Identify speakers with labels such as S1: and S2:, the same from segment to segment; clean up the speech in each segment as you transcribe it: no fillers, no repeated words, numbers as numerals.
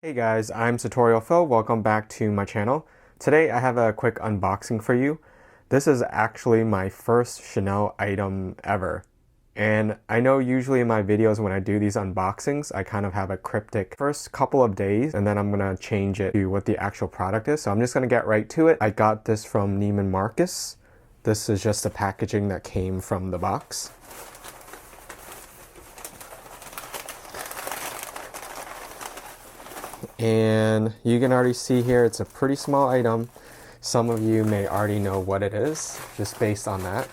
S1: Hey guys, I'm Tutorial Phil. Welcome back to my channel. Today I have a quick unboxing for you. This is actually my first Chanel item ever. And I know usually in my videos when I do these unboxings, I kind of have a cryptic first couple of days and then I'm gonna change it to what the actual product is. So I'm just gonna get right to it. I got this from Neiman Marcus. This is just the packaging that came from the box. And you can already see here it's a pretty small item. Some of you may already know what it is just based on that.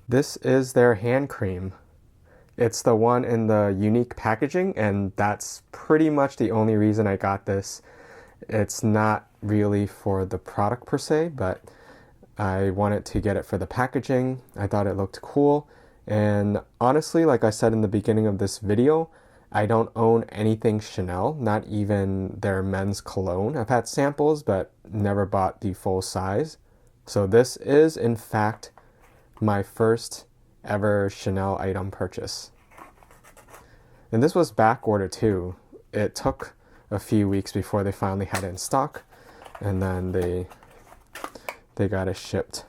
S1: This is their hand cream. It's the one in the unique packaging, and that's pretty much the only reason I got this. It's not really for the product per se, but I wanted to get it for the packaging. I thought it looked cool. And honestly, like I said in the beginning of this video, I don't own anything Chanel, not even their men's cologne. I've had samples, but never bought the full size. So this is, in fact, my first ever Chanel item purchase. And this was back order too. It took a few weeks before they finally had it in stock, and then they got it shipped.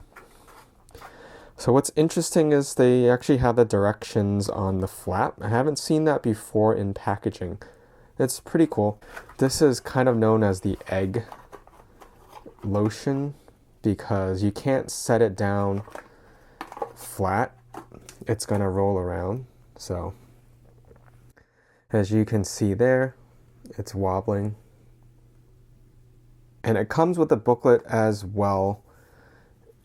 S1: So what's interesting is they actually have the directions on the flap. I haven't seen that before in packaging. It's pretty cool. This is kind of known as the egg lotion because you can't set it down flat. It's gonna roll around. So as you can see there, it's wobbling. And it comes with a booklet as well.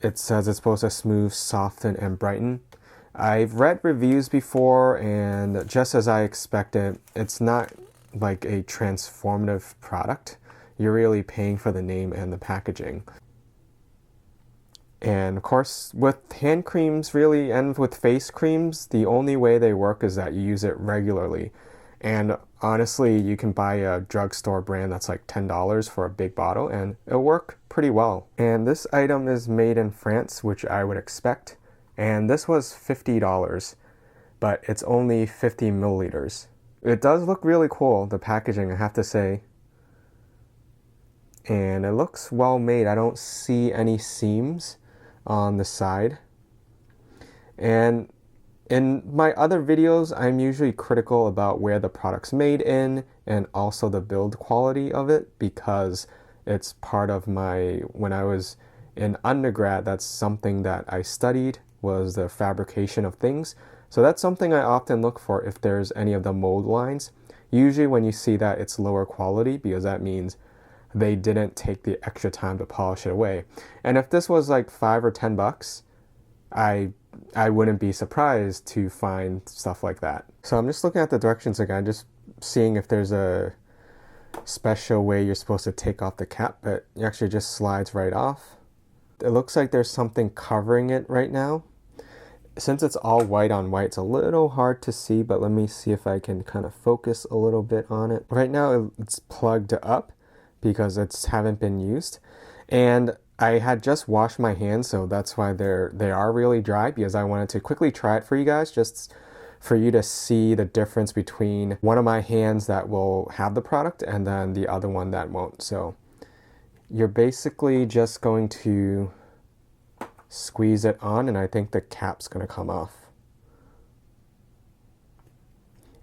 S1: It says it's supposed to smooth, soften, and brighten. I've read reviews before, and just as I expected, it's not like a transformative product. You're really paying for the name and the packaging. And of course, with hand creams really, and with face creams, the only way they work is that you use it regularly. And honestly, you can buy a drugstore brand that's like $10 for a big bottle and it'll work pretty well. And this item is made in France, which I would expect. And this was $50, but it's only 50 milliliters. It does look really cool, the packaging, I have to say. And it looks well made. I don't see any seams on the side. And in my other videos, I'm usually critical about where the product's made in and also the build quality of it because it's part of my, when I was in undergrad, that's something that I studied was the fabrication of things. So that's something I often look for if there's any of the mold lines. Usually when you see that, it's lower quality because that means they didn't take the extra time to polish it away. And if this was like $5 or $10, I wouldn't be surprised to find stuff like that. So I'm just looking at the directions again, just seeing if there's a special way you're supposed to take off the cap, but it actually just slides right off. It looks like there's something covering it right now. Since it's all white on white, it's a little hard to see, but let me see if I can kind of focus a little bit on it. Right now it's plugged up because it's haven't been used. And I had just washed my hands, so that's why they are really dry, because I wanted to quickly try it for you guys, just for you to see the difference between one of my hands that will have the product and then the other one that won't. So you're basically just going to squeeze it on, and I think the cap's going to come off.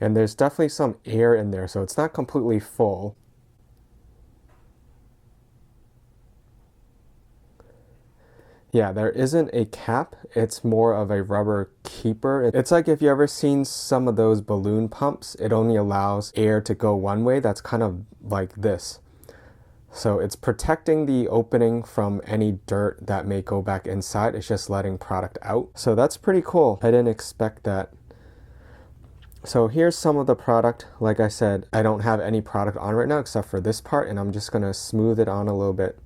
S1: And there's definitely some air in there, so it's not completely full. Yeah, there isn't a cap. It's more of a rubber keeper. It's like if you ever seen some of those balloon pumps, it only allows air to go one way. That's kind of like this. So it's protecting the opening from any dirt that may go back inside. It's just letting product out. So that's pretty cool. I didn't expect that. So here's some of the product. Like I said, I don't have any product on right now except for this part, and I'm just gonna smooth it on a little bit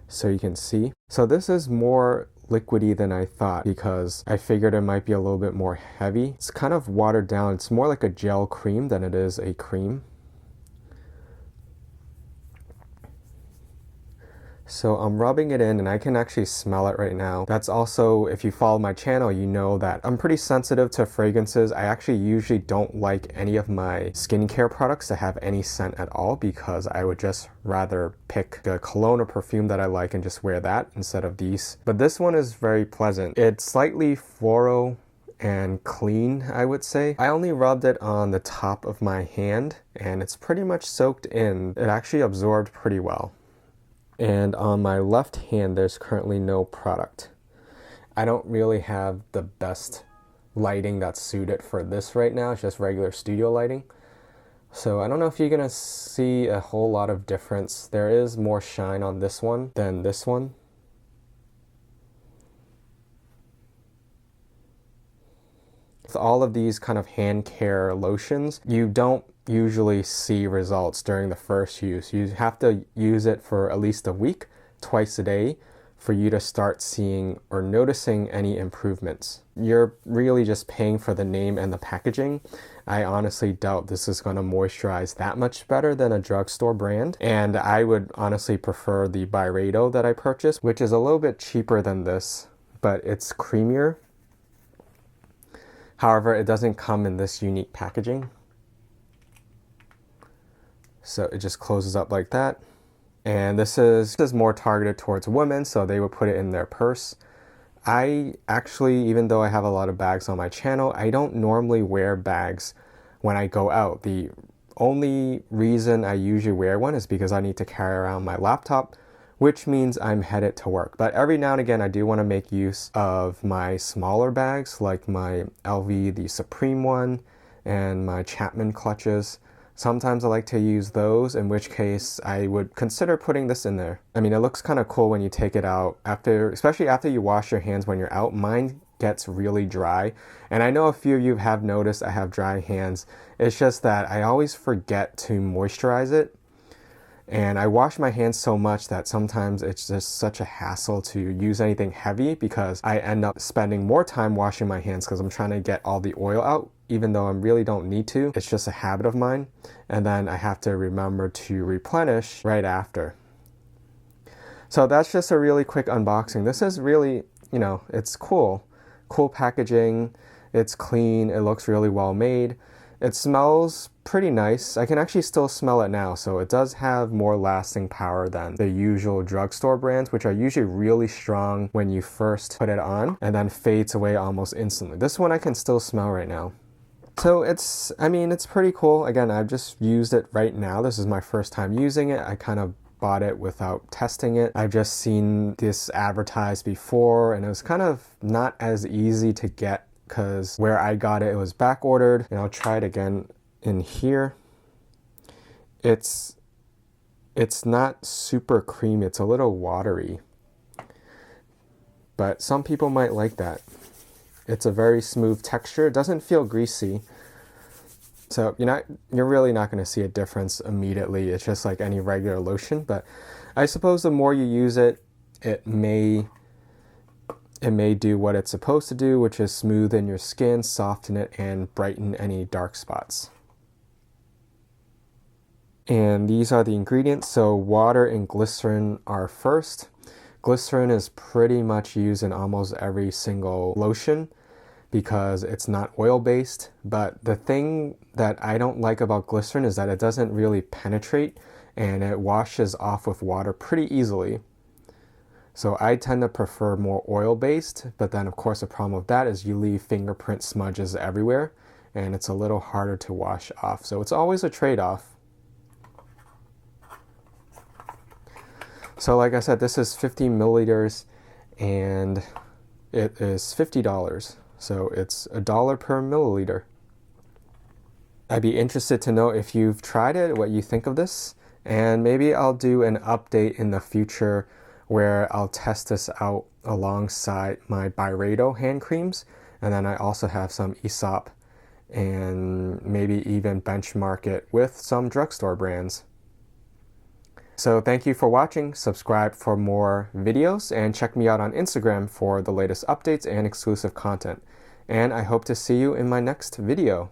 S1: so you can see. So this is more liquidy than I thought because I figured it might be a little bit more heavy. It's kind of watered down. It's more like a gel cream than it is a cream. So I'm rubbing it in and I can actually smell it right now. That's also, if you follow my channel, you know that I'm pretty sensitive to fragrances. I actually usually don't like any of my skincare products to have any scent at all because I would just rather pick a cologne or perfume that I like and just wear that instead of these. But this one is very pleasant. It's slightly floral and clean, I would say. I only rubbed it on the top of my hand and it's pretty much soaked in. It actually absorbed pretty well. And on my left hand, there's currently no product. I don't really have the best lighting that's suited for this right now. It's just regular studio lighting. So I don't know if you're gonna see a whole lot of difference. There is more shine on this one than this one. With all of these kind of hand care lotions, you don't usually see results during the first use. You have to use it for at least a week, twice a day, for you to start seeing or noticing any improvements. You're really just paying for the name and the packaging. I honestly doubt this is going to moisturize that much better than a drugstore brand. And I would honestly prefer the Byredo that I purchased, which is a little bit cheaper than this, but it's creamier. However, it doesn't come in this unique packaging. So it just closes up like that. And this is more targeted towards women, so they would put it in their purse. I actually, even though I have a lot of bags on my channel, I don't normally wear bags when I go out. The only reason I usually wear one is because I need to carry around my laptop, which means I'm headed to work. But every now and again, I do want to make use of my smaller bags, like my LV, the Supreme one, and my Chapman clutches. Sometimes I like to use those, in which case I would consider putting this in there. I mean, it looks kind of cool when you take it out, especially after you wash your hands when you're out. Mine gets really dry, and I know a few of you have noticed I have dry hands. It's just that I always forget to moisturize it, and I wash my hands so much that sometimes it's just such a hassle to use anything heavy because I end up spending more time washing my hands because I'm trying to get all the oil out, even though I really don't need to. It's just a habit of mine. And then I have to remember to replenish right after. So that's just a really quick unboxing. This is really, you know, it's cool. Cool packaging. It's clean. It looks really well made. It smells pretty nice. I can actually still smell it now. So it does have more lasting power than the usual drugstore brands, which are usually really strong when you first put it on and then fades away almost instantly. This one I can still smell right now. So it's pretty cool. Again, I've just used it right now. This is my first time using it. I kind of bought it without testing it. I've just seen this advertised before and it was kind of not as easy to get because where I got it, it was back ordered. And I'll try it again in here. It's not super creamy. It's a little watery. But some people might like that. It's a very smooth texture. It doesn't feel greasy. So you're really not going to see a difference immediately. It's just like any regular lotion. But I suppose the more you use it, it may do what it's supposed to do, which is smoothen your skin, soften it, and brighten any dark spots. And these are the ingredients. So water and glycerin are first. Glycerin is pretty much used in almost every single lotion because it's not oil-based. But the thing that I don't like about glycerin is that it doesn't really penetrate and it washes off with water pretty easily. So I tend to prefer more oil-based, but then of course the problem with that is you leave fingerprint smudges everywhere and it's a little harder to wash off. So it's always a trade-off. So like I said, this is 50 milliliters and it is $50. So it's $1 per milliliter. I'd be interested to know if you've tried it, what you think of this. And maybe I'll do an update in the future where I'll test this out alongside my Byredo hand creams. And then I also have some Aesop and maybe even benchmark it with some drugstore brands. So thank you for watching, subscribe for more videos, and check me out on Instagram for the latest updates and exclusive content. And I hope to see you in my next video.